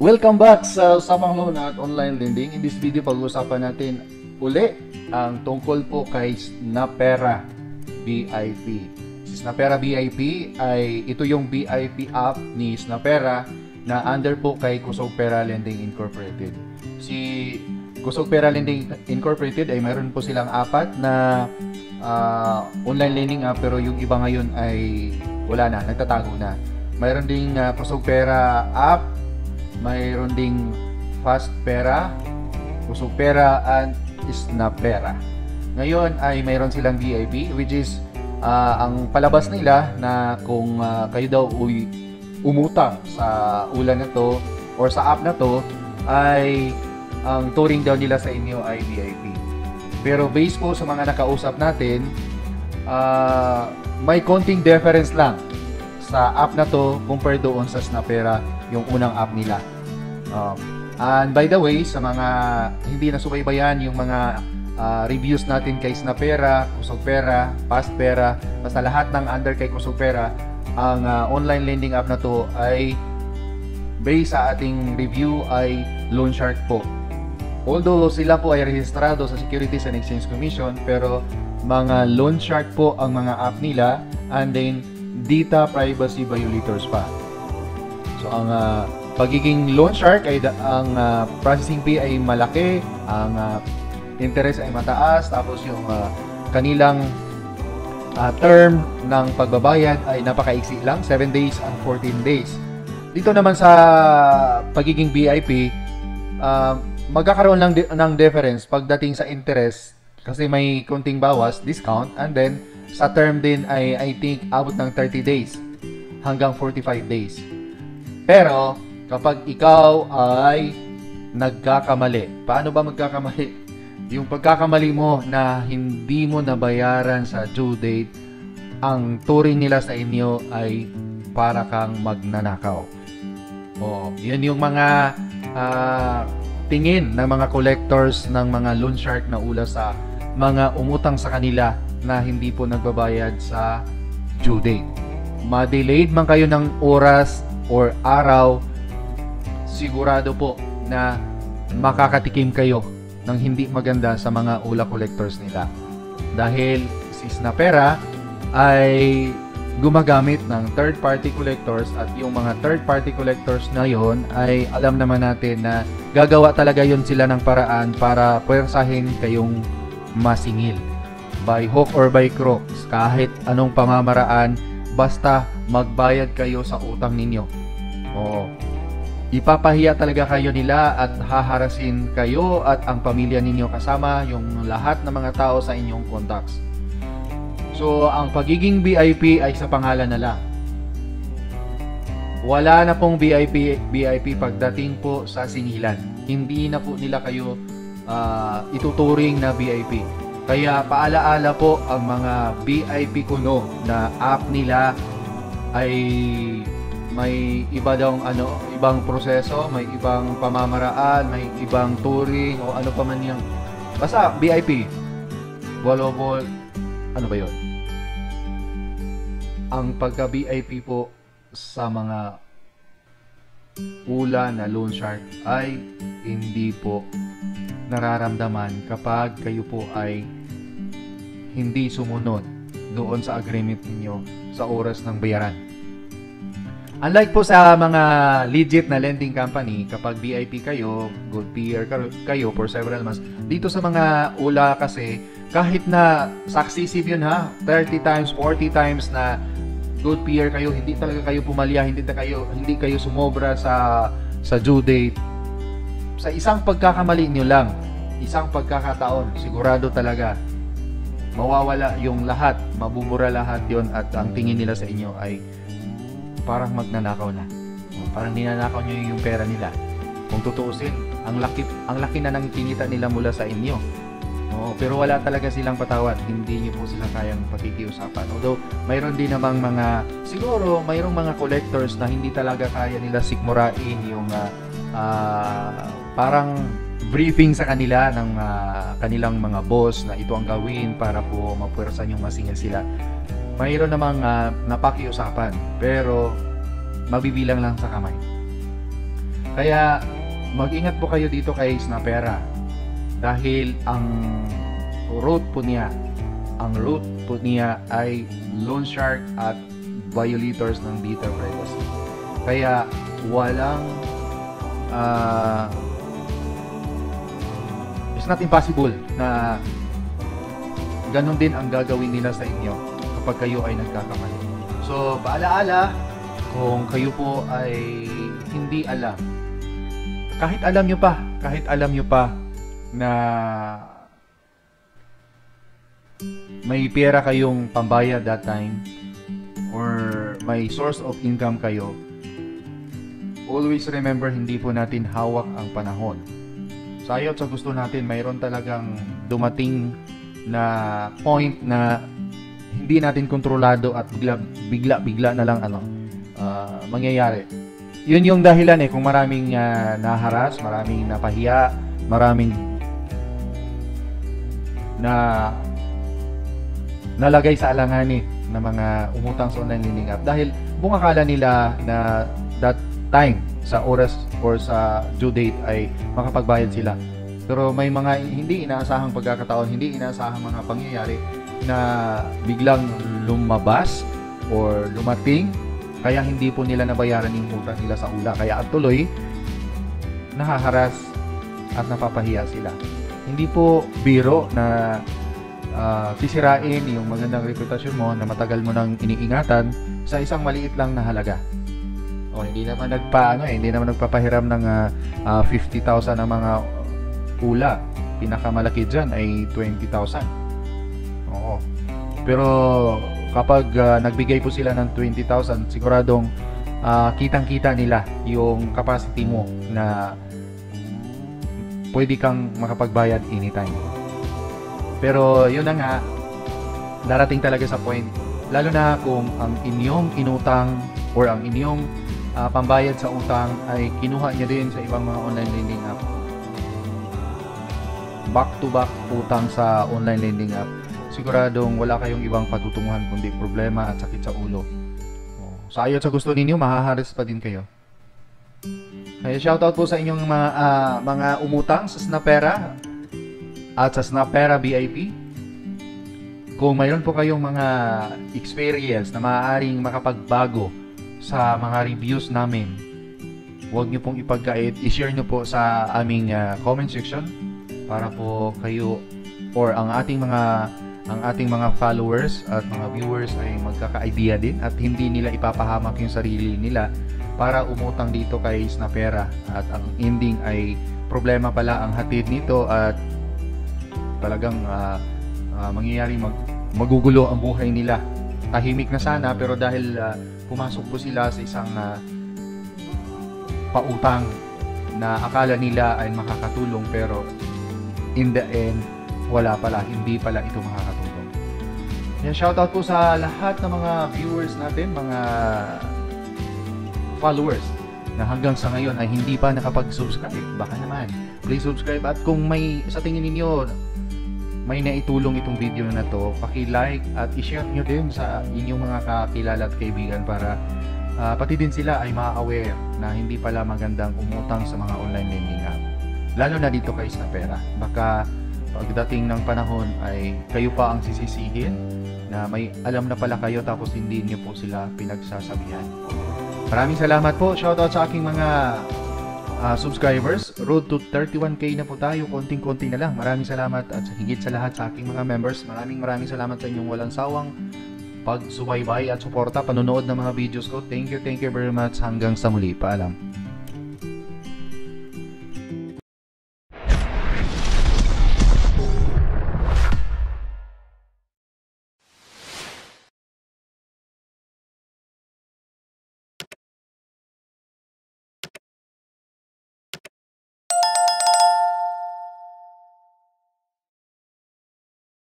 Welcome back sa Usapang Loan at Online Lending. In this video, pag-uusapan natin uli ang tungkol po kay Snapera VIP. Si Snapera VIP ay ito yung VIP app ni Snapera na under po kay Kusog Pera Lending Incorporated. Si Kusog Pera Lending Incorporated ay mayroon po silang apat na online lending app, pero yung iba ngayon ay wala na, nagtatago na. Mayroon ding Kusog Pera app, mayroon ding Fast Pera, Kusog Pera, and Snapera. Ngayon ay mayroon silang VIP, which is ang palabas nila na kung kayo daw umutang sa ulan na to or sa app na to, ay ang turing daw nila sa inyo ay VIP. Pero based po sa mga nakausap natin, may konting difference lang sa app na to compared doon sa Snapera, yung unang app nila. And by the way, sa mga hindi nasubaybayan yung mga reviews natin kay Snapera, Kusog Pera, Fast Pera, basta lahat ng under kay Kusog Pera, ang online lending app na to ay based sa ating review ay Loan Shark po. Although sila po ay rehistrado sa Securities and Exchange Commission, pero mga Loan Shark po ang mga app nila, and then data privacy violators pa. So ang pagiging Loan Shark ay ang processing fee ay malaki, ang interest ay mataas, tapos yung kanilang term ng pagbabayad ay napakaiksi lang, 7 days and 14 days. Dito naman sa pagiging VIP, magkakaroon lang ng difference pagdating sa interest, kasi may konting bawas, discount, and then sa term din ay I think abot ng 30 days hanggang 45 days. Pero kapag ikaw ay nagkakamali, paano ba magkakamali? Yung pagkakamali mo na hindi mo nabayaran sa due date, ang turing nila sa inyo ay para kang magnanakaw. Yan yung mga tingin ng mga collectors ng mga loan shark na ulas sa mga umutang sa kanila na hindi po nagbabayad sa due date. Ma-delayed man kayo ng oras or araw, sigurado po na makakatikim kayo ng hindi maganda sa mga ula collectors nila. Dahil si Snapera ay gumagamit ng third-party collectors, at yung mga third-party collectors na yon ay alam naman natin na gagawa talaga yon sila ng paraan para puwersahin kayong masingil. By hook or by crook, kahit anong pamamaraan, basta magbayad kayo sa utang ninyo. Ipapahiya talaga kayo nila at haharasin kayo at ang pamilya ninyo, kasama yung lahat ng mga tao sa inyong contacts. So, ang pagiging VIP ay sa pangalan na lang. Wala na pong VIP pagdating po sa singilan. Hindi na po nila kayo ituturing na VIP. Kaya paalaala po, ang mga VIP kuno na app nila ay may iba daw ibang proseso, may ibang pamamaraan, may ibang turing o ano pa man yung basta VIP. Volleyball, ano ba yun? Ang pagka-VIP po sa mga ula na loan shark ay hindi po nararamdaman kapag kayo po ay hindi sumunod doon sa agreement ninyo sa oras ng bayaran. Unlike po sa mga legit na lending company, kapag VIP kayo, good peer kayo for several months, dito sa mga ula kasi, kahit na successive yun 30 times, 40 times na good peer kayo, hindi talaga kayo pumalya, hindi kayo sumobra sa due date. Sa isang pagkakamali nyo lang, isang pagkakataon, sigurado talaga mawawala yung lahat, mabubura lahat yon, at ang tingin nila sa inyo ay parang magnanakaw na. Parang ninanakaw nyo yung pera nila. Kung tutuusin, ang laki na ng kinita nila mula sa inyo. Pero wala talaga silang patawad. Hindi nyo po sila kayang pakikiusapan. Although, mayroon din namang siguro mayroong mga collectors na hindi talaga kaya nila sikmurain yung parang briefing sa kanila ng kanilang mga boss na ito ang gawin para po mapuwersan yung masingil sila. Mayroon namang napakiusapan, pero mabibilang lang sa kamay. Kaya mag-ingat po kayo dito kay Snapera dahil ang root po niya ay loan shark at violators ng data privacy. Kaya walang it's not impossible na ganun din ang gagawin nila sa inyo kapag kayo ay nagkakamali. So, paalaala, kung kayo po ay hindi alam, kahit alam nyo pa na may pera kayong pambayad that time or may source of income kayo, always remember, hindi po natin hawak ang panahon. Sa ayaw sa gusto natin, mayroon talagang dumating na point na hindi natin kontrolado at bigla na lang mangyayari. Yun yung dahilan kung maraming naharas, maraming napahiya, maraming nalagay sa alanganin na mga umutang sa online lending app dahil kung akala nila na that time sa oras or sa due date ay makapagbayad sila. Pero may mga hindi inaasahang pagkakataon, hindi inaasahang mga pangyayari na biglang lumabas or lumating kaya hindi po nila nabayaran yung utang nila sa ula. Kaya at tuloy nahaharas at napapahiya sila. Hindi po biro na sisirain yung magandang reputasyon mo na matagal mo nang iniingatan sa isang maliit lang na halaga. O hindi naman nagpapahiram ng 50,000 na mga ula. Pinakamalaki diyan ay 20,000. Oo. Pero kapag nagbigay po sila ng 20,000, siguradong kitang-kita nila yung capacity mo na pwede kang makapagbayad anytime. Pero yun na nga, darating talaga sa point, lalo na kung ang inyong inutang or ang inyong pambayad sa utang ay kinuha niya din sa ibang mga online lending app. Back-to-back utang sa online lending app. Siguradong wala kayong ibang patutunguhan kundi problema at sakit sa ulo. Sa ayaw sa gusto ninyo, mahaharas pa din kayo. Kaya shoutout po sa inyong mga umutang sa Snapera at sa Snapera VIP. Kung mayroon po kayong mga experience na maaaring makapagbago sa mga reviews namin, huwag nyo pong ipagkait, i-share nyo po sa aming comment section para po kayo or ang ating mga followers at mga viewers ay magkaka-idea din at hindi nila ipapahamak yung sarili nila para umutang dito kay Snapera at ang ending ay problema pala ang hatid nito at talagang mangyayari magugulo ang buhay nila. Tahimik na sana pero dahil pumasok po sila sa isang pautang na akala nila ay makakatulong pero in the end wala pala, hindi pala ito makakatulong. Yan, shoutout po sa lahat ng mga viewers natin, mga followers na hanggang sa ngayon ay hindi pa nakapag-subscribe. Baka naman, please subscribe at kung may sa tingin ninyo may naitulong itong video na to, paki-like at i-share nyo din sa inyong mga kakilala at kaibigan para pati din sila ay ma-aware na hindi pala magandang umutang sa mga online lending app. Lalo na dito kay Snapera. Baka pagdating ng panahon ay kayo pa ang sisisihin na may alam na pala kayo tapos hindi niyo po sila pinagsasabihan. Maraming salamat po. Shoutout sa aking mga subscribers. Road to 31K na po tayo. Konting-konti na lang. Maraming salamat at higit sa lahat sa aking mga members. Maraming salamat sa inyong walang sawang pagsubaybay at suporta, panonood ng mga videos ko. Thank you very much. Hanggang sa muli. Paalam.